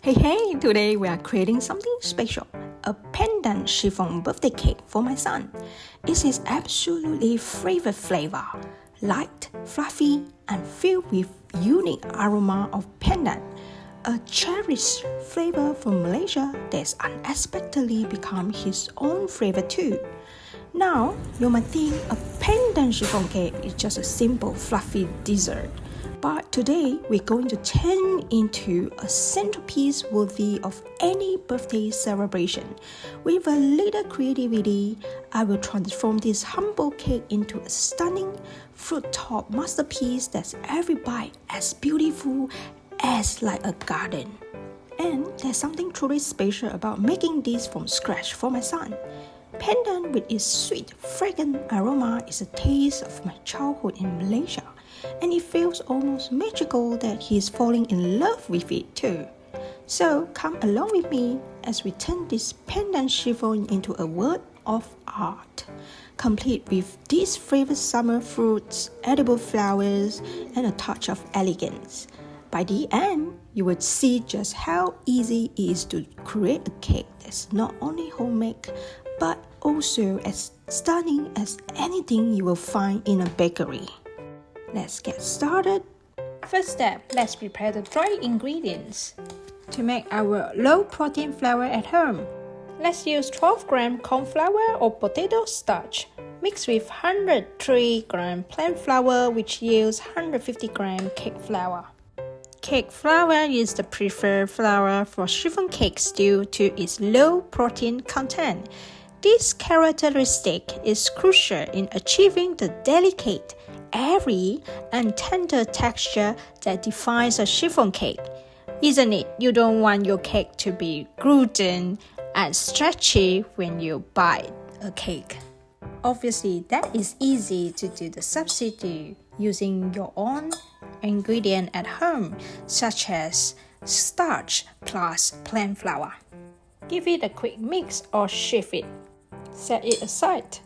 Hey, today we are creating something special, a Pandan Chiffon birthday cake for my son. It is absolutely flavor, light, fluffy, and filled with unique aroma of pandan, a cherished flavor from Malaysia that's unexpectedly become his own flavor too. Now, you might think a Pandan Chiffon cake is just a simple fluffy dessert. But today, we're going to turn into a centerpiece worthy of any birthday celebration. With a little creativity, I will transform this humble cake into a stunning fruit-top masterpiece that's every bite as beautiful as like a garden. And there's something truly special about making this from scratch for my son. Pandan with its sweet, fragrant aroma is a taste of my childhood in Malaysia. And it feels almost magical that he is falling in love with it too. So come along with me as we turn this Pandan chiffon into a work of art, complete with these flavored summer fruits, edible flowers, and a touch of elegance. By the end, you will see just how easy it is to create a cake that's not only homemade, but also as stunning as anything you will find in a bakery. Let's get started. First step, let's prepare the dry ingredients. To make our low-protein flour at home, let's use 12 gram cornflour or potato starch, mixed with 103 gram plain flour, which yields 150 gram cake flour. Cake flour is the preferred flour for chiffon cakes due to its low protein content. This characteristic is crucial in achieving the delicate, airy, and tender texture that defines a chiffon cake. Isn't it? You don't want your cake to be gluten and stretchy when you bite a cake. Obviously, that is easy to do the substitute using your own ingredient at home, such as starch plus plain flour. Give it a quick mix or shift it. Set it aside.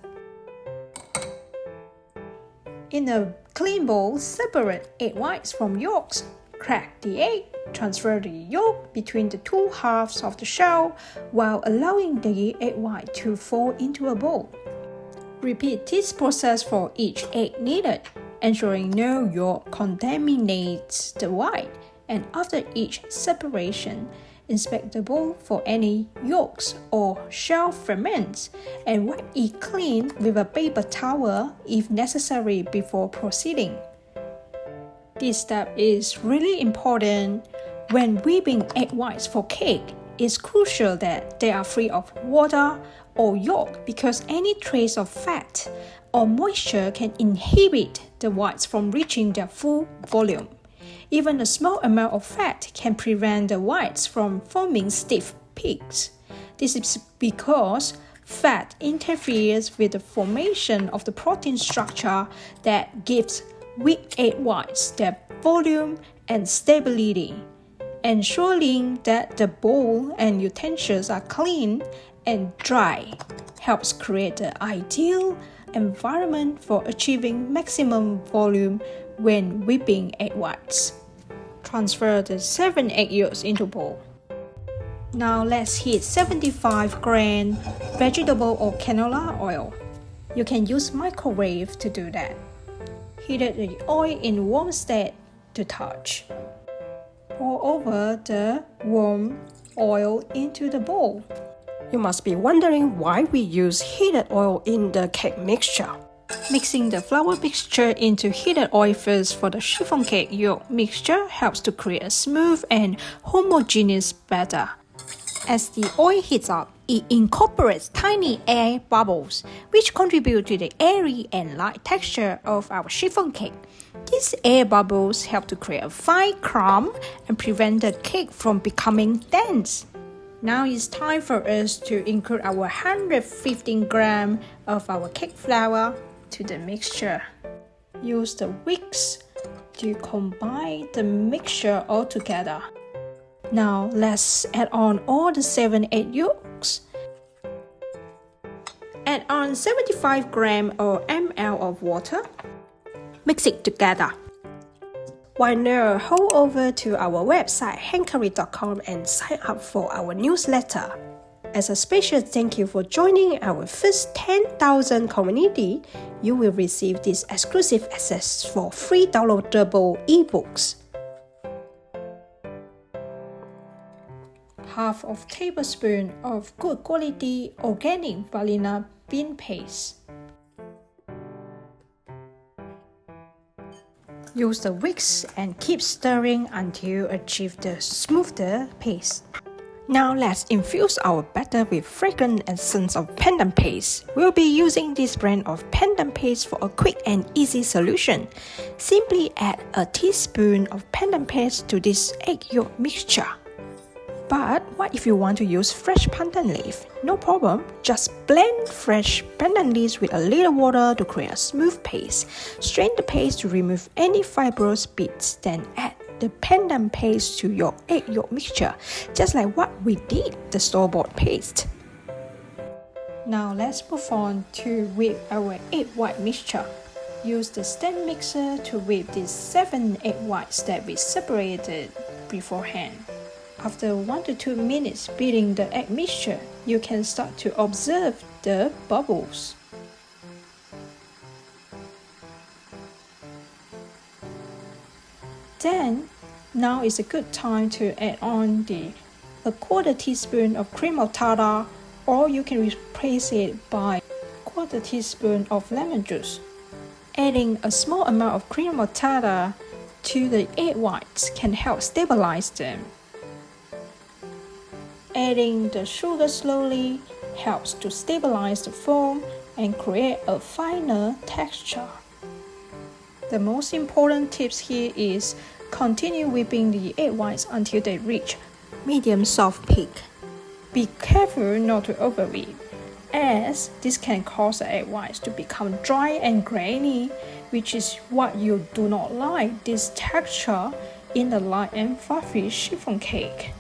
In a clean bowl, separate egg whites from yolks. Crack the egg, transfer the yolk between the two halves of the shell while allowing the egg white to fall into a bowl. Repeat this process for each egg needed, ensuring no yolk contaminates the white, and after each separation, inspect the bowl for any yolks or shell fragments and wipe it clean with a paper towel if necessary before proceeding. This step is really important when whipping egg whites for cake. It's crucial that they are free of water or yolk because any trace of fat or moisture can inhibit the whites from reaching their full volume. Even a small amount of fat can prevent the whites from forming stiff peaks. This is because fat interferes with the formation of the protein structure that gives weak egg whites their volume and stability. Ensuring that the bowl and utensils are clean and dry helps create the ideal environment for achieving maximum volume when whipping egg whites. Transfer the 7 egg yolks into bowl. Now let's heat 75 gram vegetable or canola oil. You can use microwave to do that. Heat the oil in warm state to touch. Pour over the warm oil into the bowl. You must be wondering why we use heated oil in the cake mixture. Mixing the flour mixture into heated oil first for the chiffon cake yolk mixture helps to create a smooth and homogeneous batter. As the oil heats up, it incorporates tiny air bubbles, which contribute to the airy and light texture of our chiffon cake. These air bubbles help to create a fine crumb and prevent the cake from becoming dense. Now it's time for us to include our 115 gram of our cake flour to the mixture. Use the whisk to combine the mixture all together. Now let's add on all the 7 egg yolks. Add on 75 gram or ml of water. Mix it together. Why not head over to our website hankery.com and sign up for our newsletter. As a special thank you for joining our first 10,000 community, you will receive this exclusive access for free downloadable ebooks. Half of tablespoon of good quality organic vanilla bean paste. Use the whisk and keep stirring until achieve the smoother paste. Now let's infuse our batter with fragrant essence of pandan paste. We'll be using this brand of pandan paste for a quick and easy solution. Simply add a teaspoon of pandan paste to this egg yolk mixture. But what if you want to use fresh pandan leaf? No problem, just blend fresh pandan leaves with a little water to create a smooth paste. Strain the paste to remove any fibrous bits, then add the pandan paste to your egg yolk mixture, just like what we did the store-bought paste. Now let's move on to whip our egg white mixture. Use the stand mixer to whip these 7 egg whites that we separated beforehand. After 1 to 2 minutes beating the egg mixture, you can start to observe the bubbles. Then, now is a good time to add on a 1/4 teaspoon of cream of tartar, or you can replace it by 1/4 teaspoon of lemon juice. Adding a small amount of cream of tartar to the egg whites can help stabilize them. Adding the sugar slowly helps to stabilize the foam and create a finer texture. The most important tips here is continue whipping the egg whites until they reach medium soft peak. Be careful not to overwhip, as this can cause the egg whites to become dry and grainy, which is what you do not like this texture in the light and fluffy chiffon cake.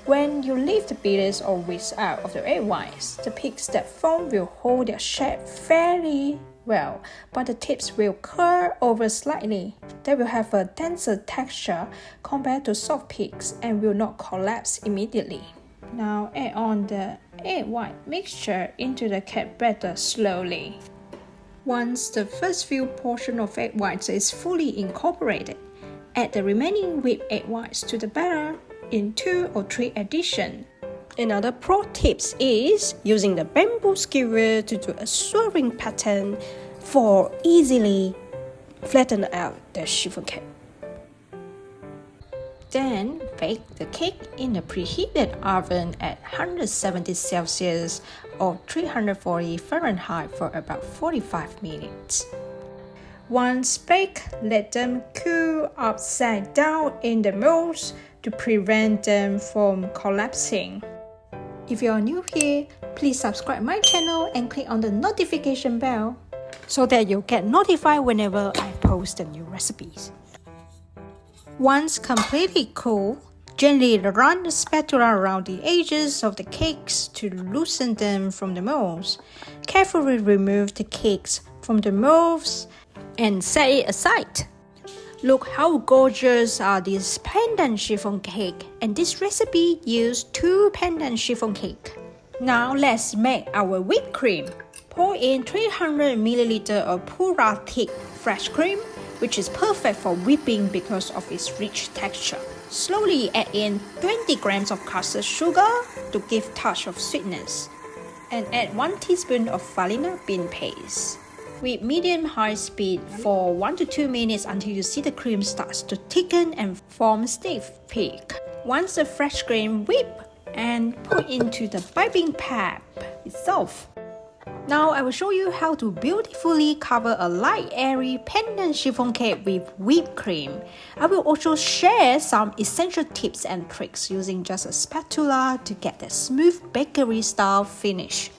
When you leave the bitters or whisk out of the egg whites, the peaks that form will hold their shape fairly well, but the tips will curl over slightly. They will have a denser texture compared to soft peaks and will not collapse immediately. Now add on the egg white mixture into the cake batter slowly. Once the first few portion of egg whites is fully incorporated, add the remaining whipped egg whites to the batter in 2 or 3 additions. Another pro tips is using the bamboo skewer to do a swirling pattern for easily flatten out the chiffon cake. Then bake the cake in a preheated oven at 170 Celsius or 340 Fahrenheit for about 45 minutes. Once baked, let them cool upside down in the molds to prevent them from collapsing. If you are new here, please subscribe my channel and click on the notification bell so that you'll get notified whenever I post the new recipes. Once completely cool, gently run the spatula around the edges of the cakes to loosen them from the molds. Carefully remove the cakes from the molds and set it aside. Look how gorgeous are these pandan chiffon cake, and this recipe used 2 pandan chiffon cake. Now let's make our whipped cream. Pour in 300 ml of pura thick fresh cream, which is perfect for whipping because of its rich texture. Slowly add in 20 grams of caster sugar to give touch of sweetness, and add 1 teaspoon of vanilla bean paste. With medium-high speed for 1 to 2 minutes until you see the cream starts to thicken and form stiff peak. Once the fresh cream whip and put into the piping pad itself. Now I will show you how to beautifully cover a light airy pandan chiffon cake with whipped cream. I will also share some essential tips and tricks using just a spatula to get that smooth bakery style finish.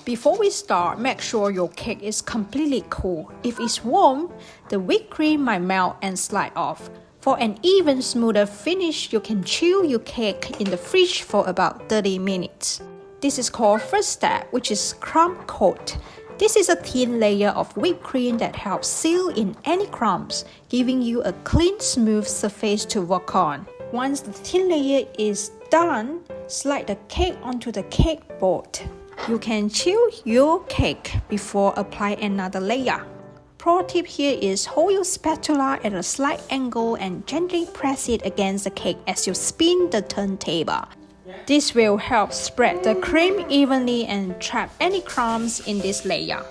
Before we start, make sure your cake is completely cool. If it's warm, the whipped cream might melt and slide off. For an even smoother finish, you can chill your cake in the fridge for about 30 minutes. This is called first step, which is crumb coat. This is a thin layer of whipped cream that helps seal in any crumbs, giving you a clean, smooth surface to work on. Once the thin layer is done, slide the cake onto the cake board. You can chill your cake before applying another layer. Pro tip here is hold your spatula at a slight angle and gently press it against the cake as you spin the turntable. This will help spread the cream evenly and trap any crumbs in this layer.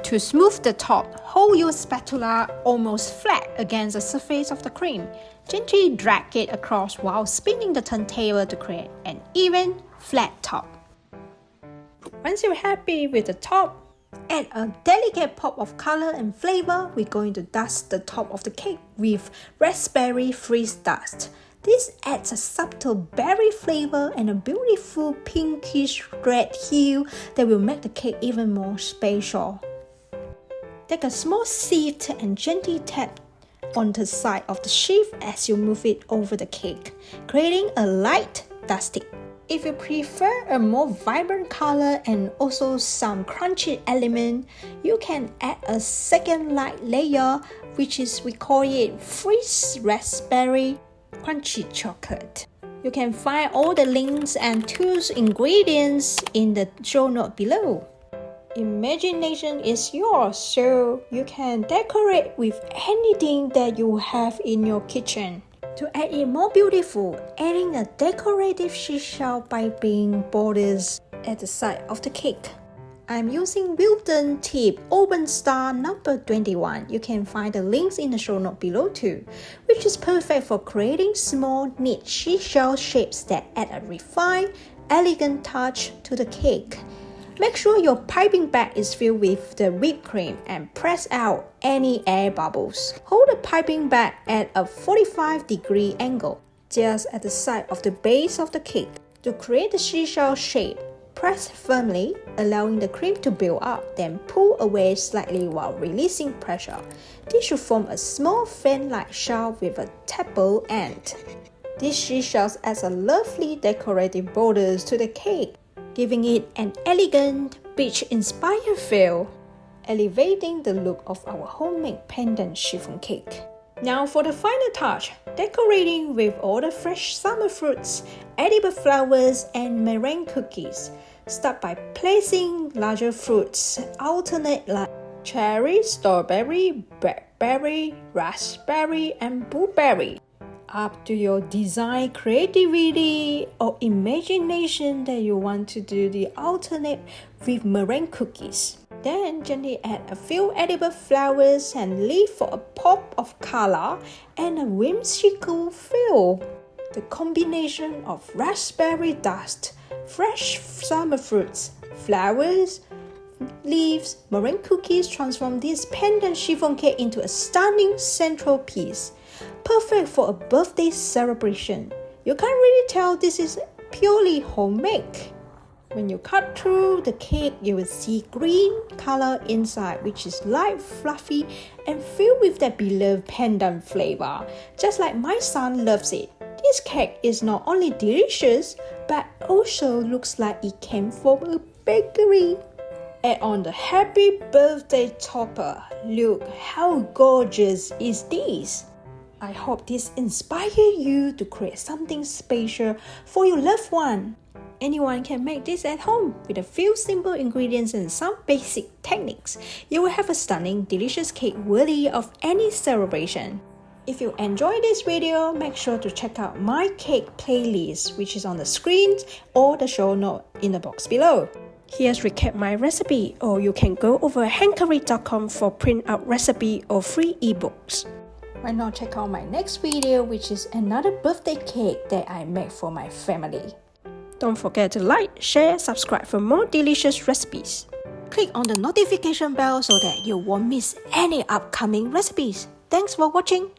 To smooth the top, hold your spatula almost flat against the surface of the cream. Gently drag it across while spinning the turntable to create an even, flat top. Once you're happy with the top, add a delicate pop of color and flavor. We're going to dust the top of the cake with raspberry freeze dust. This adds a subtle berry flavor and a beautiful pinkish red hue that will make the cake even more special. Take a small sieve and gently tap on the side of the sheaf as you move it over the cake, creating a light dusting. If you prefer a more vibrant color and also some crunchy element, you can add a second light layer, which is we call it freeze raspberry crunchy chocolate. You can find all the links and tools ingredients in the show note below. Imagination is yours, so you can decorate with anything that you have in your kitchen. To add it more beautiful, adding a decorative seashell piping borders at the side of the cake. I'm using Wilton Tip Open Star number 21. You can find the links in the show note below too, which is perfect for creating small, neat seashell shapes that add a refined, elegant touch to the cake. Make sure your piping bag is filled with the whipped cream and press out any air bubbles. Hold the piping bag at a 45-degree angle, just at the side of the base of the cake. To create the seashell shape, press firmly, allowing the cream to build up, then pull away slightly while releasing pressure. This should form a small fan-like shell with a taper end. These seashells adds a lovely decorative borders to the cake, giving it an elegant, beach-inspired feel, elevating the look of our homemade pandan chiffon cake. Now for the final touch, decorating with all the fresh summer fruits, edible flowers, and meringue cookies. Start by placing larger fruits, alternate like cherry, strawberry, blackberry, raspberry, and blueberry. Up to your design creativity or imagination that you want to do the alternate with meringue cookies. Then gently add a few edible flowers and leaf for a pop of color and a whimsical feel. The combination of raspberry dust, fresh summer fruits, flowers, leaves, meringue cookies transform this pandan chiffon cake into a stunning central piece. Perfect for a birthday celebration. You can't really tell this is purely homemade. When you cut through the cake, you will see green color inside, which is light, fluffy, and filled with that beloved pandan flavor. Just like my son loves it. This cake is not only delicious, but also looks like it came from a bakery. Add on the happy birthday topper. Look how gorgeous is this. I hope this inspires you to create something special for your loved one. Anyone can make this at home with a few simple ingredients and some basic techniques. You will have a stunning, delicious cake worthy of any celebration. If you enjoyed this video, make sure to check out my cake playlist, which is on the screen or the show note in the box below. Here's recap my recipe, or you can go over hankery.com for print out recipe or free ebooks. Why not check out my next video, which is another birthday cake that I made for my family. Don't forget to like, share, subscribe for more delicious recipes. Click on the notification bell so that you won't miss any upcoming recipes. Thanks for watching.